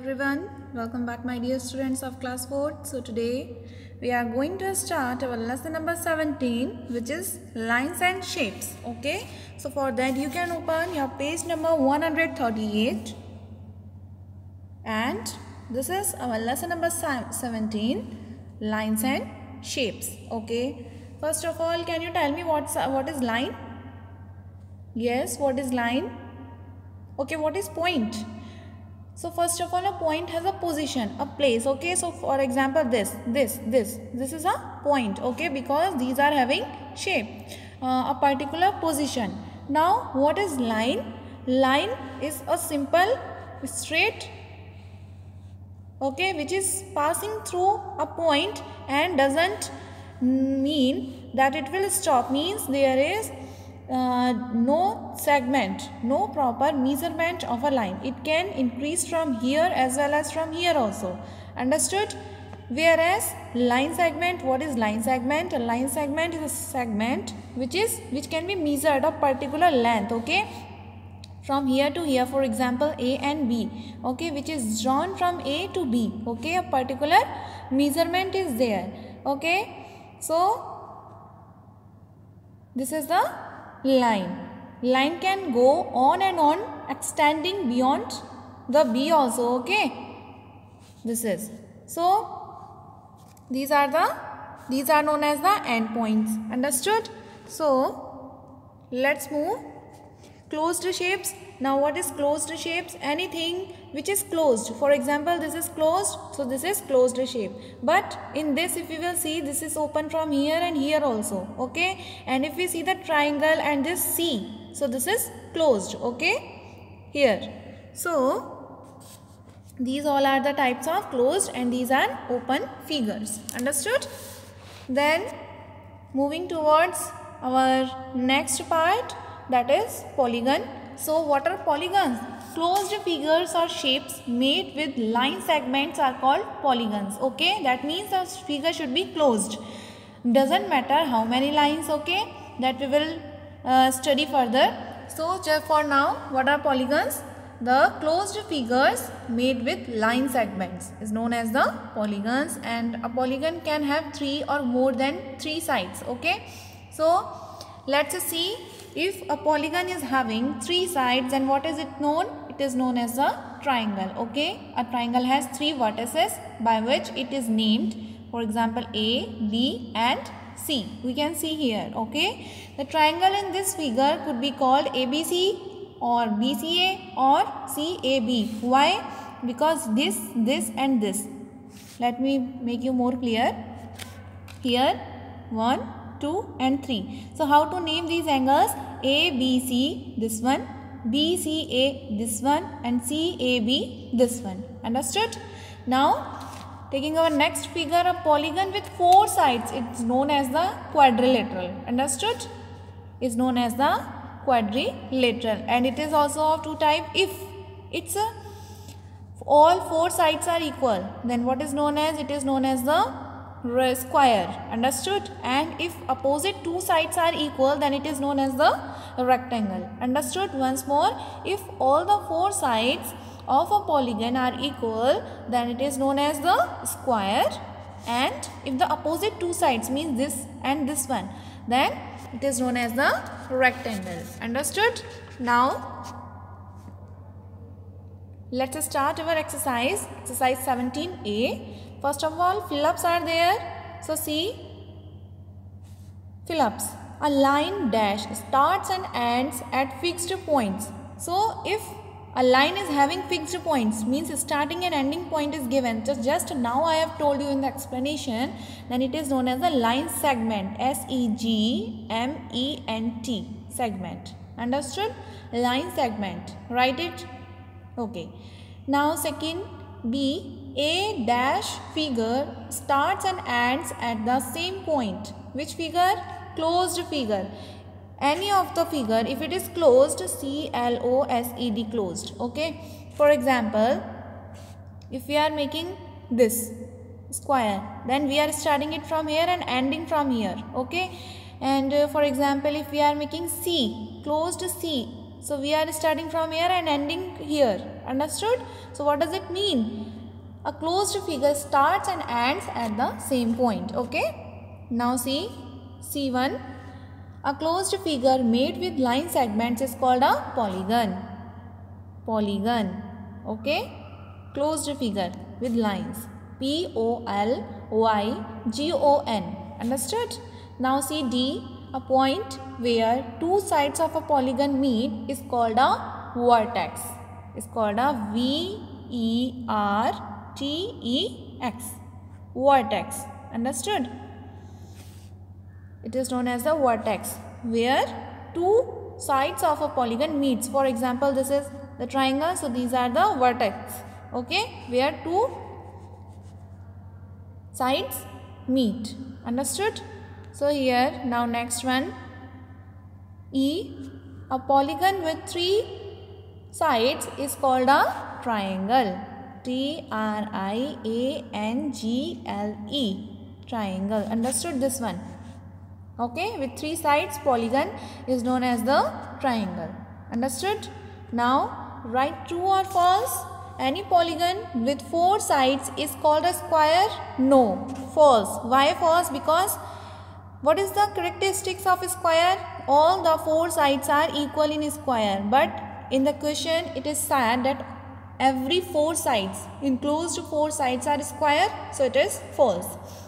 everyone, welcome back my dear students of class 4. So today we are going to start our lesson number 17, which is lines and shapes. Okay, so for that you can open your page number 138 and this is our lesson number 17, lines and shapes. Okay, first of all, can you tell me what is line? Yes, what is line? Okay, what is point? So first of all, a point has a position, a place. Okay, so for example, this is a point. Okay, because these are having shape, a particular position. Now what is line? Line is a simple straight, okay, which is passing through a point and doesn't mean that it will stop. Means there is no segment, no proper measurement of a line. It can increase from here as well as from here also. Understood? Whereas line segment, what is line segment? A line segment is a segment which can be measured of particular length. Okay, from here to here, for example A and B, okay, which is drawn from A to B. Okay, a particular measurement is there. Okay, so this is the line. Line can go on and on, extending beyond the B also. Okay, this is, so these are known as the endpoints. Understood? So let's move. Closed shapes. Now what is closed shapes? Anything which is closed. For example, this is closed, so this is closed shape. But in this, if you will see, this is open from here and here also. Okay, and if we see the triangle and this C, so this is closed. Okay, here. So these all are the types of closed and these are open figures. Understood? Then moving towards our next part, that is polygon. So what are polygons? Closed figures or shapes made with line segments are called polygons. Okay, that means the figure should be closed. Doesn't matter how many lines. Okay, that we will study further. So just for now, what are polygons? The closed figures made with line segments is known as the polygons, and a polygon can have 3 or more than 3 sides. Okay, so let's see. If a polygon is having 3 sides, and what is it known? It is known as a triangle. Okay, a triangle has 3 vertices by which it is named. For example, A, B and C. We can see here. Okay, the triangle in this figure could be called ABC or BCA or CAB. Why? Because this and this. Let me make you more clear. Here 1, 2 and 3. So how to name these angles? ABC this one, BCA this one and CAB this one. Understood? Now taking our next figure, a polygon with 4 sides, it's known as the quadrilateral. Understood? Is known as the quadrilateral, and it is also of 2 types. If it's all 4 sides are equal, then what is known as? It is known as the square. Understood? And if opposite 2 sides are equal, then it is known as the rectangle. Understood? Once more, if all the 4 sides of a polygon are equal, then it is known as the square, and if the opposite 2 sides means this and this one, then it is known as the rectangle. Understood? Now let us start our exercise 17A. First of all, fill-ups are there. So see, fill-ups. A line dash starts and ends at fixed points. So if a line is having fixed points, means starting and ending point is given. Just now I have told you in the explanation, then it is known as a line segment. segment, segment. Understood? Line segment. Write it. Okay. Now second, B. A dash figure starts and ends at the same point. Which figure? Closed figure. Any of the figure, if it is closed, closed, closed. Okay. For example, if we are making this square, then we are starting it from here and ending from here. Okay. And for example, if we are making C, closed C, so we are starting from here and ending here. Understood? So what does it mean? A closed figure starts and ends at the same point. Okay. Now see C1. A closed figure made with line segments is called a polygon. Polygon. Okay. Closed figure with lines. P-O-L-Y-G-O-N. Understood? Now see D. A point where two sides of a polygon meet is called a vertex. It's called a V-E-R-T-E-X. Vertex. Understood? It is known as the vertex where two sides of a polygon meets. For example, this is the triangle. So these are the vertex. Okay, where two sides meet. Understood? So here now next one, E. A polygon with three sides is called a triangle. T-R-I-A-N-G-L-E. Triangle. Understood this one? Okay, with three sides, polygon is known as the triangle. Understood? Now write true or false. Any polygon with four sides is called a square? No. False. Why false? Because what is the characteristics of a square? All the four sides are equal in a square. But in the question it is said that every four sides, enclosed four sides are square. So it is false.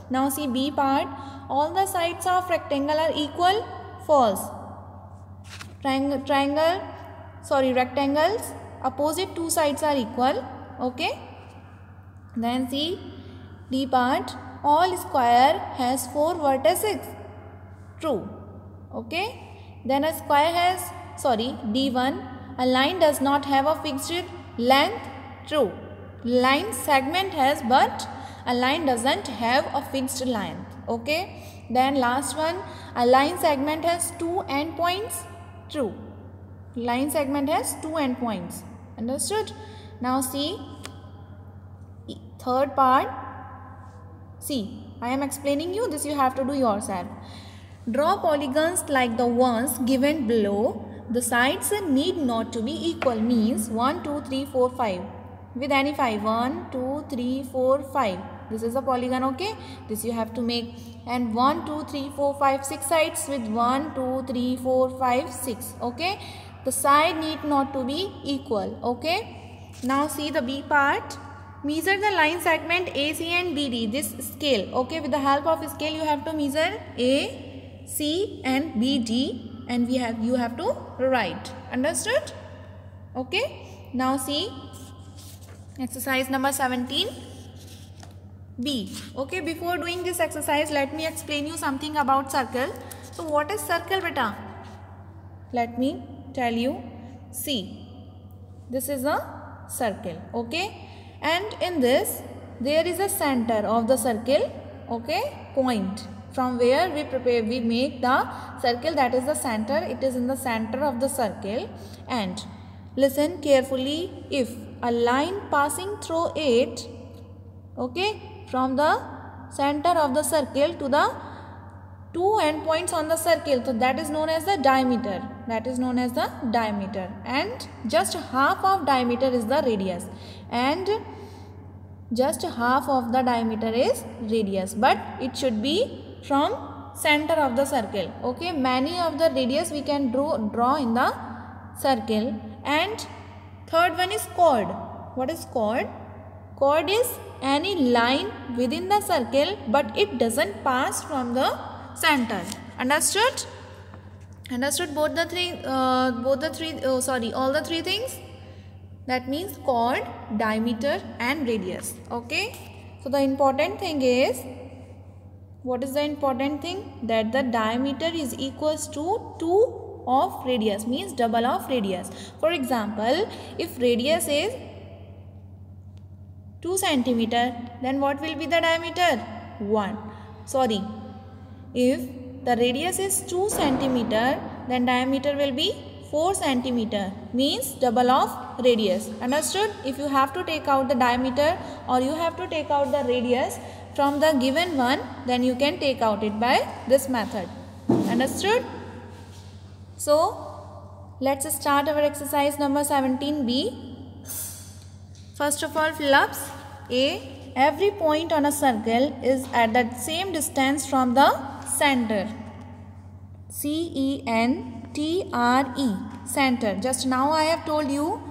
Now see B part. All the sides of rectangle are equal? False. Rectangles, opposite two sides are equal. Okay. Then see D part. All square has four vertices. True. Okay. Then a square has, D1. A line does not have a fixed length. True. Line segment has, but a line doesn't have a fixed length. Okay. Then last one, a line segment has two endpoints. True. Line segment has two endpoints. Understood? Now see third part. See, I am explaining you, this you have to do yourself. Draw polygons like the ones given below. The sides need not to be equal, means 1, 2, 3, 4, 5. With any 5. 1, 2, 3, 4, 5. This is a polygon, okay? This you have to make. And 1, 2, 3, 4, 5, 6 sides with 1, 2, 3, 4, 5, 6. Okay? The side need not to be equal. Okay? Now see the B part. Measure the line segment AC and BD. This scale. Okay? With the help of scale you have to measure A, C and BD. And you have to write. Understood? Okay? Now see exercise number 17. B. Okay, before doing this exercise, let me explain you something about circle. So, what is circle, beta? Let me tell you. See, this is a circle, okay? And in this, there is a center of the circle, okay? Point. From where we make the circle, that is the center. It is in the center of the circle. And listen carefully, if a line passing through it, okay, from the center of the circle to the two endpoints on the circle, so that is known as the diameter. That is known as the diameter. And just half of diameter is the radius. And just half of the diameter is radius. But it should be from center of the circle. Okay, many of the radius we can draw in the circle. And third one is chord. What is chord? Chord is any line within the circle, but it doesn't pass from the center. Understood? Understood all the three things? That means chord, diameter and radius. Okay? So the important thing is, what is the important thing? That the diameter is equals to 2 of radius, means double of radius. For example, if radius is 2 centimeter, then what will be the diameter? 1. If the radius is 2 centimeter, then diameter will be 4 centimeter, means double of radius. Understood? If you have to take out the diameter or you have to take out the radius from the given one, then you can take out it by this method. Understood? So, let's start our exercise number 17B. First of all, fill ups. A. Every point on a circle is at the same distance from the center. C-E-N-T-R-E. Center. Just now I have told you.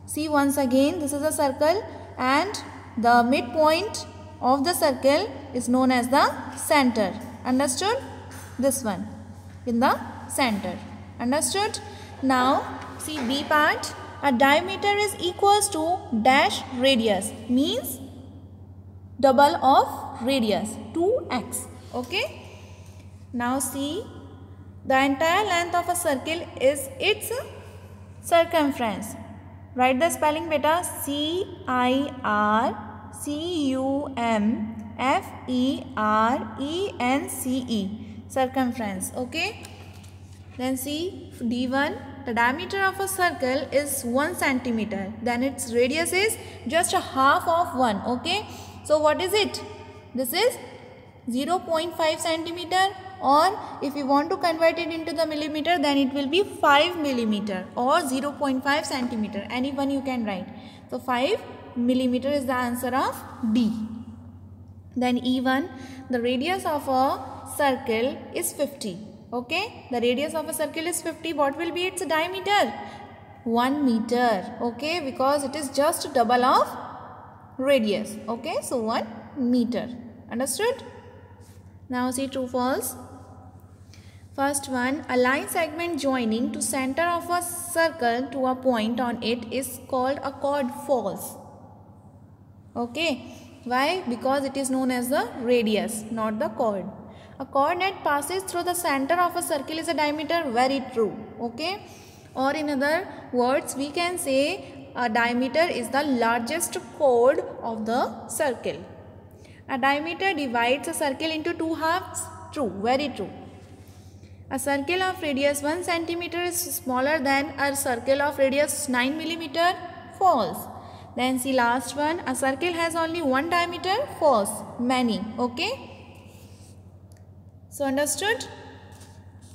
See once again, this is a circle and the midpoint of the circle is known as the center. Understood? This one in the center. Understood? Now see B part. A diameter is equals to dash radius, means double of radius, 2x. Okay. Now see, the entire length of a circle is its circumference. Write the spelling beta. C-I-R-C-U-M-F-E-R-E-N-C-E. Circumference. Okay. Then see D1. The diameter of a circle is 1 centimeter. Then its radius is just a half of 1. Okay. So what is it? This is 0.5 centimeter, or if you want to convert it into the millimeter, then it will be 5 millimeter or 0.5 centimeter. Any one you can write. So 5 millimeter is the answer of D. Then E1. The radius of a circle is 50. Okay, the radius of a circle is 50. What will be its diameter? 1 meter. Okay, because it is just double of radius. Okay, so 1 meter. Understood? Now see true false. First one, a line segment joining to center of a circle to a point on it is called a chord. False. Okay, why? Because it is known as the radius, not the chord. A coordinate passes through the center of a circle is a diameter. Very true. Okay. Or in other words, we can say a diameter is the largest chord of the circle. A diameter divides a circle into 2 halves. True. Very true. A circle of radius 1 centimeter is smaller than a circle of radius 9 millimeter. False. Then see last one. A circle has only 1 diameter. False. Many. Okay. So understood?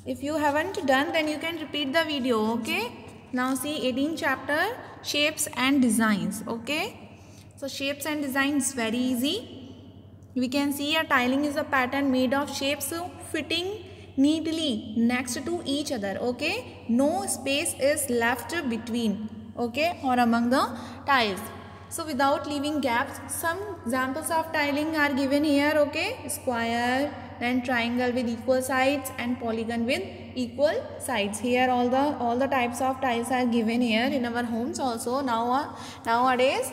If you haven't done, then you can repeat the video. Okay. Now see 18th chapter, shapes and designs. Okay. So shapes and designs very easy. We can see a tiling is a pattern made of shapes fitting neatly next to each other. Okay. No space is left between. Okay. Or among the tiles. So without leaving gaps, some examples of tiling are given here. Okay. Square, then triangle with equal sides and polygon with equal sides. Here all the types of tiles are given here in our homes also. Nowadays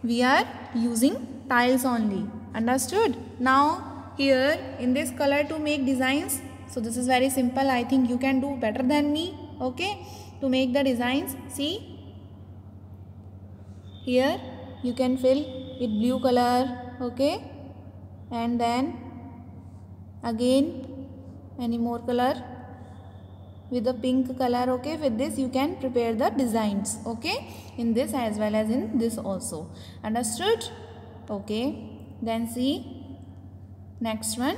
we are using tiles only. Understood? Now here in this color to make designs. So this is very simple. I think you can do better than me. Okay. To make the designs, see here you can fill with blue color. Okay. And then again any more color with the pink color. Okay, with this you can prepare the designs. Okay, in this as well as in this also. Understood? Okay, then see next one.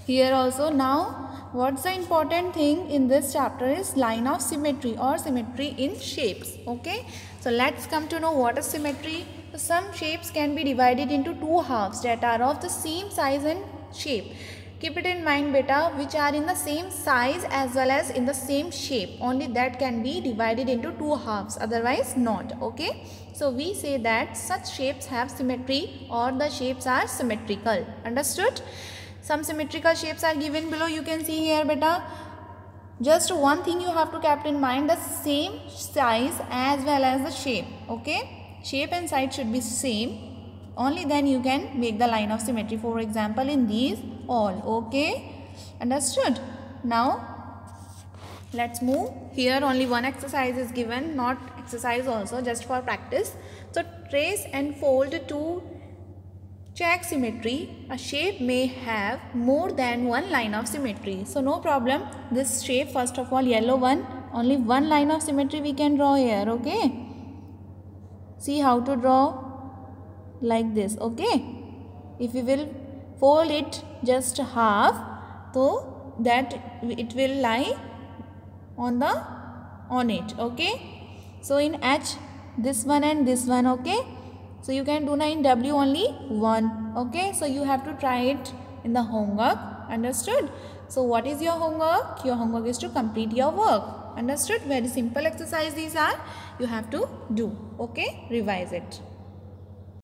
Here also, now what's the important thing in this chapter is line of symmetry or symmetry in shapes. Okay, so let's come to know what is symmetry. So some shapes can be divided into 2 halves that are of the same size and shape. Keep it in mind beta, which are in the same size as well as in the same shape. Only that can be divided into 2 halves, otherwise not. Okay. So we say that such shapes have symmetry or the shapes are symmetrical. Understood? Some symmetrical shapes are given below. You can see here beta. Just one thing you have to keep in mind, the same size as well as the shape. Okay. Shape and size should be same. Only then you can make the line of symmetry. For example, in these all. Okay. Understood? Now let's move. Here only one exercise is given, not exercise also, just for practice. So trace and fold to check symmetry. A shape may have more than one line of symmetry. So no problem. This shape, first of all, yellow one, only one line of symmetry we can draw here. Okay. See how to draw like this. Okay. If we will fold it just half, so that it will lie on it. Okay. So in H this one and this one. Okay, so you can do now in W only 1. Okay, so you have to try it in the homework. Understood? So what is your homework? Your homework is to complete your work. Understood? Very simple exercise these are. You have to do. Okay, revise it.